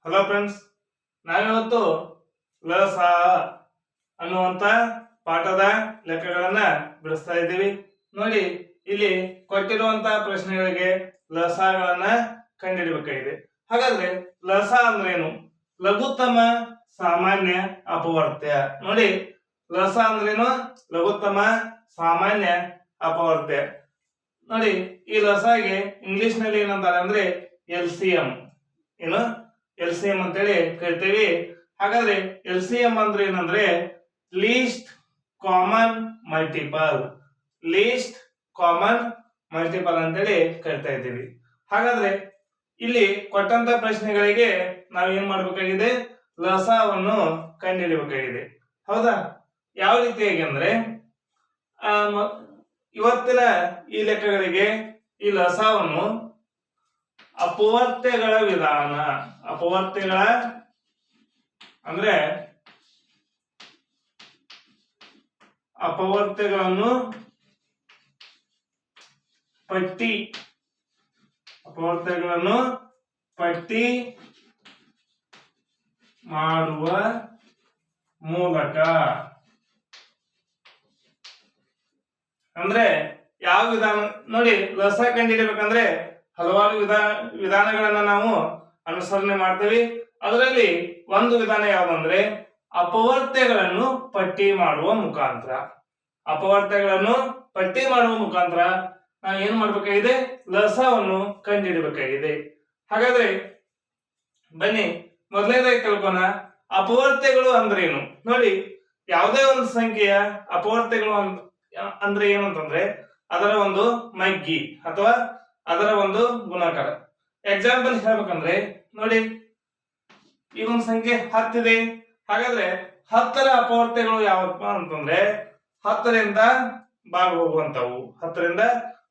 Hello friends, ನಾವಿವತ್ತು ಲಸ ಅನ್ನುವಂತ ಪಾಠದ ಲೆಕ್ಕಗಳನ್ನ ಬಿಡಿಸ್ತಾ ಇದ್ದೀವಿ. ನೋಡಿ, ಇಲ್ಲಿ ಕೊಟ್ಟಿರುವಂತ ಪ್ರಶ್ನೆಗಳಿಗೆ ಲಸಗಳನ್ನ ಕಂಡುಹಿಡಬೇಕಾಗಿದೆ. ಹಾಗಾದ್ರೆ ಲಸ ಅಂದ್ರೇನು? ಲಘುತ್ತಮ ಸಾಮಾನ್ಯ ಅಪವರ್ತ್ಯ. ನೋಡಿ, ಲಸ ಅಂದ್ರೇನು? ಲಘುತ್ತಮ ಸಾಮಾನ್ಯ ಅಪವರ್ತ್ಯ. ನೋಡಿ, ಈ ಲಸಾಗೆ ಇಂಗ್ಲಿಷ್ ನಲ್ಲಿ ಏನಂತಾರೆ ಅಂದ್ರೆ LCM. ಏನು LCM ಅಂತೇಳಿ ಕರಿತೀವಿ. ಹಾಗಾದ್ರೆ LCM ಅಂದ್ರೆ ಏನಂದ್ರೆ list common multiple. List common multiple ಅಂತೇಳಿ ಕರಿತಾ ಇದ್ದೀವಿ. ಹಾಗಾದ್ರೆ ಇಲ್ಲಿ ಕೊಟ್ಟಂತ ಪ್ರಶ್ನೆಗಳಿಗೆ ನಾವು ಏನ್ ಮಾಡ್ಬೇಕಾಗಿದೆ? ಲಸವನ್ನು ಕಂಡುಹಿಡಿಯಬೇಕಾಗಿದೆ. ಹೌದಾ? ಯಾವ ರೀತಿಯಾಗಿ ಅಂದ್ರೆ ಇವತ್ತಿನ ಈ ಲೆಕ್ಕಗಳಿಗೆ ಈ ಲಸವನ್ನು ಅಪವರ್ತ್ಯಗಳ ವಿಧಾನ. ಅಪವರ್ತ್ಯಗಳ ಅಂದ್ರೆ ಅಪವರ್ತ್ಯಗಳನ್ನು ಪಟ್ಟಿ ಮಾಡುವ ಮೂಲಕ. ಅಂದ್ರೆ ಯಾವ ವಿಧಾನ? ನೋಡಿ, ಲಸ ಕಂಡುಹಿಡಿಯಬೇಕಂದ್ರೆ ಹಲವಾರು ವಿಧಾನಗಳನ್ನ ನಾವು ಅನುಸರಣೆ ಮಾಡ್ತೀವಿ. ಅದರಲ್ಲಿ ಒಂದು ವಿಧಾನ ಯಾವ್ದಂದ್ರೆ ಅಪವರ್ತ್ಯಗಳನ್ನು ಪಟ್ಟಿ ಮಾಡುವ ಮುಖಾಂತರ. ಅಪವರ್ತ್ಯಗಳನ್ನು ಪಟ್ಟಿ ಮಾಡುವ ಮುಖಾಂತರ ನಾವು ಏನ್ ಮಾಡ್ಬೇಕಾಗಿದೆ? ಲಸವನ್ನು ಕಂಡುಹಿಡಬೇಕಾಗಿದೆ. ಹಾಗಾದ್ರೆ ಬನ್ನಿ ಮೊದಲನೇದಾಗಿ ತಿಳ್ಕೋಣ, ಅಪವರ್ತ್ಯಗಳು ಅಂದ್ರೇನು. ನೋಡಿ, ಯಾವುದೇ ಒಂದು ಸಂಖ್ಯೆಯ ಅಪವರ್ತ್ಯಗಳು ಅಂದ್ರೆ ಏನು ಅಂತಂದ್ರೆ ಅದರ ಒಂದು ಮಗ್ಗಿ ಅಥವಾ ಅದರ ಒಂದು ಗುಣಾಕಾರ. ಎಕ್ಸಾಂಪಲ್ ಹೇಳ್ಬೇಕಂದ್ರೆ ನೋಡಿ, ಈ ಒಂದು ಸಂಖ್ಯೆ 10 ಇದೆ. ಹಾಗಾದ್ರೆ 10ರ ಅಪವರ್ತ್ಯಗಳು ಯಾವಪ್ಪ ಅಂತಂದ್ರೆ 10ರಿಂದ ಭಾಗ ಹೋಗುವಂತವು. 10ರಿಂದ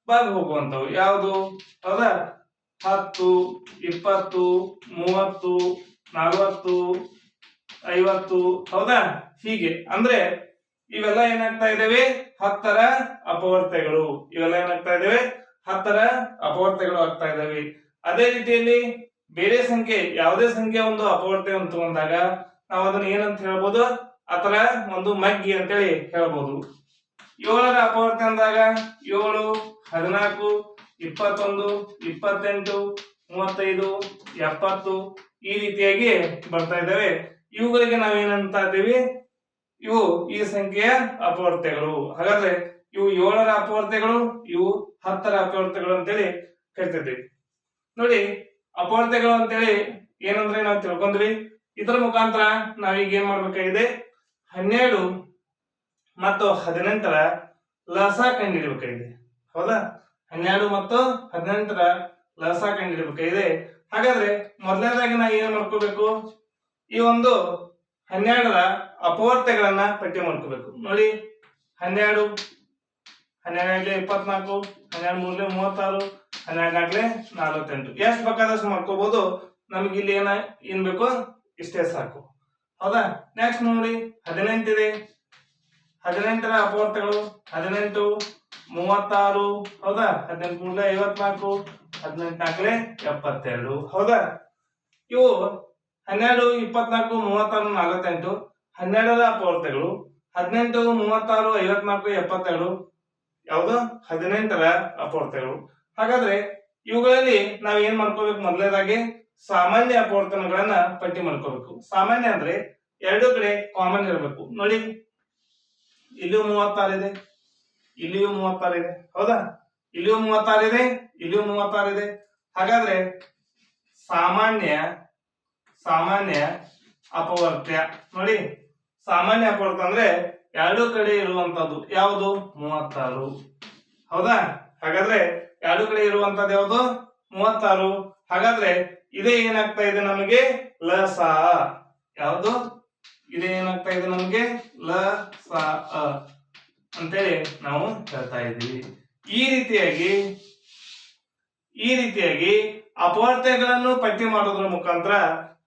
ಭಾಗ ಹೋಗುವಂತವು ಯಾವುದು? ಹೌದಾ? 10, 20, 30, 40, 50. ಹೌದಾ? ಹೀಗೆ ಅಂದ್ರೆ ಇವೆಲ್ಲ ಏನಾಗ್ತಾ ಇದಾವೆ? 10ರ ಅಪವರ್ತ್ಯಗಳು. ಇವೆಲ್ಲ ಏನಾಗ್ತಾ ಇದಾವೆ? 10ರ ಅಪವರ್ತ್ಯಗಳು ಆಗ್ತಾ ಇದಾವೆ. ಅದೇ ರೀತಿಯಲ್ಲಿ ಬೇರೆ ಸಂಖ್ಯೆ, ಯಾವುದೇ ಸಂಖ್ಯೆ ಒಂದು ಅಪವರ್ತ್ಯ ಅಂತ ತಗೊಂಡಾಗ ನಾವು ಅದನ್ನ ಏನಂತ ಹೇಳ್ಬೋದು? ಅದರ ಒಂದು ಮಗ್ಗಿ ಅಂತೇಳಿ ಹೇಳ್ಬೋದು. 7ರ ಅಪವರ್ತ್ಯ ಅಂದಾಗ 7, 14, 21, 28, 35, 70 ಈ ರೀತಿಯಾಗಿ ಬರ್ತಾ ಇದ್ದಾವೆ. ಇವುಗಳಿಗೆ ನಾವೇನಂತ ಇದ್ದೀವಿ? ಇವು ಈ ಸಂಖ್ಯೆಯ ಅಪವರ್ತ್ಯಗಳು. ಹಾಗಾದ್ರೆ ಇವು 7ರ ಅಪವರ್ತ್ಯಗಳು, ಇವು 10ರ ಅಪವರ್ತ್ಯಗಳು ಅಂತೇಳಿ ಕರಿತಿದ್ದೀವಿ. ನೋಡಿ, ಅಪವರ್ತ್ಯಗಳು ಅಂತೇಳಿ ಏನಂದ್ರೆ ನಾವು ತಿಳ್ಕೊಂಡ್ವಿ. ಇದರ ಮುಖಾಂತರ ನಾವೀಗ ಏನ್ ಮಾಡ್ಬೇಕಾಗಿದೆ? 12 ಮತ್ತು 18ರ ಲಸ ಕಂಡುಹಿಡಬೇಕಾಗಿದೆ. ಹೌದಾ? 12 ಮತ್ತು 18ರ ಲಸ ಕಂಡುಹಿಡಬೇಕಾಗಿದೆ. ಹಾಗಾದ್ರೆ ಮೊದಲನೇದಾಗಿ ನಾವು ಏನ್ ಮಾಡ್ಕೋಬೇಕು? ಈ ಒಂದು 12ರ ಅಪವರ್ತ್ಯಗಳನ್ನ ಪಟ್ಟಿ ಮಾಡ್ಕೋಬೇಕು. ನೋಡಿ, 12, 12 24, 12 36, 12 48. ಎಷ್ಟು ಬೇಕಾದಷ್ಟು ಮಾಡ್ಕೋಬಹುದು. ನಮ್ಗೆ ಇಲ್ಲಿ ಏನ್ ಬೇಕು? ಇಷ್ಟೇ ಸಾಕು. ಹೌದಾ? ನೆಕ್ಸ್ಟ್ ನೋಡಿ, 18 ಇದೆ. 18ರ ಅಪವರ್ತ್ಯಗಳು 18, 36. ಹೌದಾ? 18 54, 18 72. ಹೌದಾ? ಇವು 12, 24, 36, 48 12ರ ಅಪವರ್ತ್ಯಗಳು. 18, 36, 54, 72 ಯಾವುದು? 18ರ ಅಪವರ್ತ್ಯಗಳು. ಹಾಗಾದ್ರೆ ಇವುಗಳಲ್ಲಿ ನಾವ್ ಏನ್ ಮಾಡ್ಕೋಬೇಕು? ಮೊದಲನೇದಾಗಿ ಸಾಮಾನ್ಯ ಅಪವರ್ತನಗಳನ್ನ ಪಟ್ಟಿ ಮಾಡ್ಕೋಬೇಕು. ಸಾಮಾನ್ಯ ಅಂದ್ರೆ ಎರಡು ಕಡೆ ಕಾಮನ್ ಇರಬೇಕು. ನೋಡಿ, ಇಲ್ಲಿಯೂ 36 ಇದೆ, ಇಲ್ಲಿಯೂ 36 ಇದೆ. ಹೌದಾ? ಇಲ್ಲಿಯೂ 36 ಇದೆ, ಇಲ್ಲಿಯೂ 36 ಇದೆ. ಹಾಗಾದ್ರೆ ಸಾಮಾನ್ಯ ಅಪವರ್ತ್ಯ. ನೋಡಿ, ಸಾಮಾನ್ಯ ಅಪವರ್ತ್ಯ ಅಂದ್ರೆ ಎರಡು ಕಡೆ ಇರುವಂತದ್ದು ಯಾವುದು? 36. ಹೌದಾ? ಹಾಗಾದ್ರೆ ಎರಡು ಕಡೆ ಇರುವಂತದ್ದು ಯಾವುದು? 36. ಹಾಗಾದ್ರೆ ಇದೇ ಏನಾಗ್ತಾ ಇದೆ ನಮಗೆ? ಲಸ. ಯಾವುದು? ಇದೇ ಏನಾಗ್ತಾ ಇದೆ ನಮಗೆ? ಲಸ ಅಂತೇಳಿ ನಾವು ಹೇಳ್ತಾ ಇದ್ದೀವಿ. ಈ ರೀತಿಯಾಗಿ ಅಪವರ್ತ್ಯಗಳನ್ನು ಪಟ್ಟಿ ಮಾಡೋದ್ರ ಮುಖಾಂತರ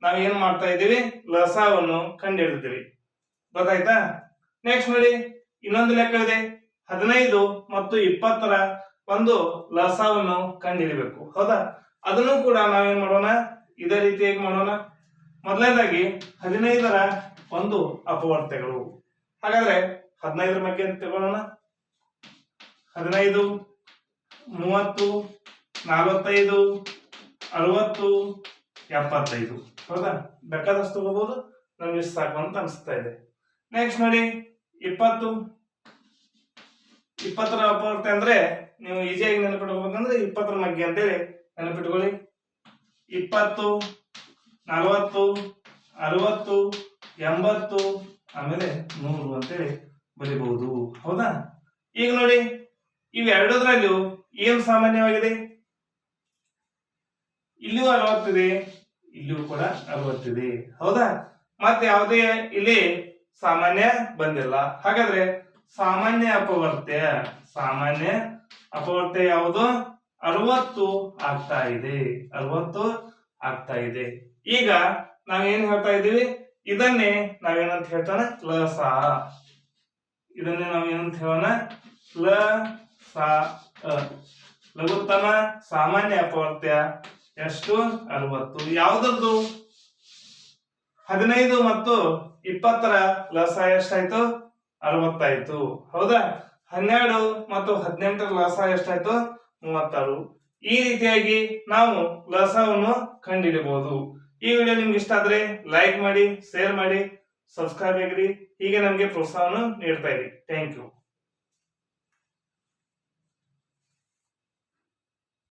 ನಾವು ಏನ್ ಮಾಡ್ತಾ ಇದ್ದೀವಿ? ಲಸವನ್ನು ಕಂಡುಹಿಡಿದಿದ್ದೀವಿ. ಗೊತ್ತಾಯ್ತಾ? ನೆಕ್ಸ್ಟ್ ನೋಡಿ, ಇನ್ನೊಂದು ಲೆಕ್ಕ ಇದೆ. 15 ಮತ್ತು 20ರ ಒಂದು ಲಸವನ್ನು ಕಂಡುಹಿಡಿಬೇಕು. ಹೌದಾ? ಅದನ್ನು ಕೂಡ ನಾವೇನ್ ಮಾಡೋಣ? ಇದೇ ರೀತಿಯಾಗಿ ಮಾಡೋಣ. ಮೊದಲನೇದಾಗಿ 15ರ ಒಂದು ಅಪವರ್ತ್ಯಗಳು. ಹಾಗಾದ್ರೆ 15ರ ಬಗ್ಗೆ ಅಂತ ತಗೊಳ್ಳೋಣ. 15, 30, 45, 60, 75. ಹೌದಾ? ಬೇಕಾದಷ್ಟು ತಗೋಬಹುದು, ನಮ್ಗೆ ಇಷ್ಟು ಸಾಕು ಅಂತ ಅನಿಸ್ತಾ ಇದೆ. ನೆಕ್ಸ್ಟ್ ನೋಡಿ 20. 20ರ ಅಪವರ್ತ್ಯ ಅಂದ್ರೆ ನೀವು ಈಸಿಯಾಗಿ ನೆನಪಿಟ್ಕೋಬೇಕಂದ್ರೆ 20ರ ಮಗ್ಗೆ ಅಂತೇಳಿ ನೆನಪಿಟ್ಕೊಳ್ಳಿ. 20, 40, 60, 80, ಆಮೇಲೆ 100 ಅಂತೇಳಿ ಬರೀಬಹುದು. ಹೌದಾ? ಈಗ ನೋಡಿ ಇವೆರಡರಲ್ಲೂ ಏನು ಸಾಮಾನ್ಯವಾಗಿದೆ? ಇಲ್ಲಿಯೂ 60 ಇದೆ, ಇಲ್ಲಿಯೂ ಕೂಡ 60 ಇದೆ. ಹೌದಾ? ಮತ್ತೆ ಯಾವುದೇ ಇಲ್ಲಿ ಸಾಮಾನ್ಯ ಬಂದಿಲ್ಲ. ಹಾಗಾದ್ರೆ ಸಾಮಾನ್ಯ ಅಪವರ್ತ್ಯ ಯಾವುದು? 60 ಆಗ್ತಾ ಇದೆ. 60 ಆಗ್ತಾ ಇದೆ. ಈಗ ನಾವೇನ್ ಹೇಳ್ತಾ ಇದ್ದೀವಿ? ಇದನ್ನೇ ನಾವೇನಂತ ಹೇಳ್ತಾನೆ? ಲಸ. ಇದನ್ನೇ ನಾವೇನಂತ ಹೇಳೋಣ? ಲಸ. ಲಘುತ್ತಮ ಸಾಮಾನ್ಯ ಅಪವರ್ತ್ಯ ಎಷ್ಟು? 60. ಯಾವುದರದ್ದು? 15 ಮತ್ತು 20ರ ಲಸ ಎಷ್ಟಾಯ್ತು? 60 ಆಯ್ತು. ಹೌದಾ? 12 ಮತ್ತು 18ರ ಲಸ ಎಷ್ಟಾಯ್ತು? 36. ಈ ರೀತಿಯಾಗಿ ನಾವು ಲಸವನ್ನು ಕಂಡುಹಿಡಿಯಬಹುದು. ಈ ವಿಡಿಯೋ ನಿಮ್ಗೆ ಇಷ್ಟ ಆದ್ರೆ ಲೈಕ್ ಮಾಡಿ, ಶೇರ್ ಮಾಡಿ, ಸಬ್ಸ್ಕ್ರೈಬ್ ಆಗಿರಿ. ಹೀಗೆ ನಮಗೆ ಪ್ರೋತ್ಸಾಹವನ್ನು ನೀಡ್ತಾ ಇರಿ. Thank you.